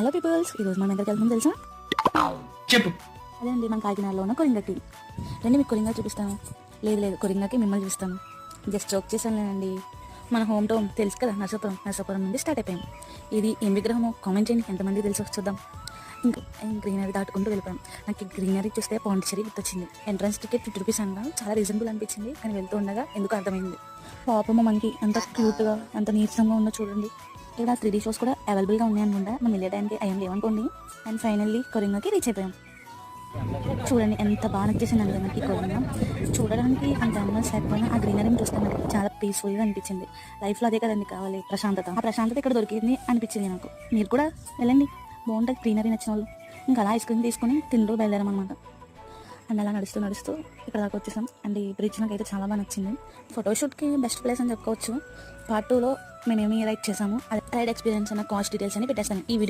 Hello peoples, ఈరోజు మనం ఎక్కడికి వెళ్తాం తెలుసా? చెప్పు. అదే అండి, మన కాకినాడలో ఉన్న కొరింగకి. రండి మీకు కొరింగా చూపిస్తాను. లేదు కొరింగాకి మిమ్మల్ని చూపిస్తాను. జస్ట్ జోక్ చేశానులేనండి. మన హోమ్ టౌన్ తెలుసు కదా, నరసాపురం నుండి స్టార్ట్ అయిపోయాం. ఇది ఏం విగ్రహమో కామెంట్ చేయండి, ఎంతమంది తెలుసు చూద్దాం. ఇంకా గ్రీనరీ దాటుకుంటూ వెళ్ళిపోయాం. నాకు గ్రీనరీ చూస్తే పాండిచ్చేరి గుర్తొచ్చింది. ఎంట్రన్స్ టికెట్ 50 రూపీస్ అన్నా చాలా రీజనబుల్ అనిపించింది, కానీ వెళ్తూ ఉండగా ఎందుకు అర్థమైంది. పాపమ్మ మనకి అంత క్యూట్గా అంత నీరసంగా ఉందో చూడండి. ఇక్కడ 3D షోస్ కూడా అవైలబుల్గా ఉన్నాయనుకుంటా. మనం వెళ్ళే టైంకి అయ్యాం లేవనుకోండి. అండ్ ఫైనల్లీ కొరింగాకి రీచ్ అయిపోయాం. చూడండి ఎంత బాగా నచ్చేసింది అంటే మనకి కొరింగా. చూడడానికి అంత అనిమల్స్ లేకపోయినా ఆ గ్రీనరీని చూస్తే మనకి చాలా పీస్ఫుల్గా అనిపించింది. లైఫ్లో అదే కదండి కావాలి, ప్రశాంతత. ఆ ప్రశాంతత ఇక్కడ దొరికింది అనిపించింది నాకు. మీరు కూడా వెళ్ళండి, బాగుంటుంది గ్రీనరీ నచ్చిన వాళ్ళు. ఇంకా అలా ఐస్ క్రీమ్ తీసుకుని తింటూ బయలుదేరామన్నమాట. అండ్ అలా నడుస్తూ ఇక్కడ దాకా వచ్చేసాం. అండ్ ఈ బ్రిడ్జ్ నాకైతే చాలా బాగా నచ్చింది. ఫోటోషూట్కి బెస్ట్ ప్లేస్ అని చెప్పుకోవచ్చు. పార్ట్ 2లో మేమేమి రైడ్ చేసాము, రైడ్ ఎక్స్పీరియన్స్ అన్న కాస్ట్ డీటెయిల్స్ అని పెట్టేస్తాను ఈ వీడియో.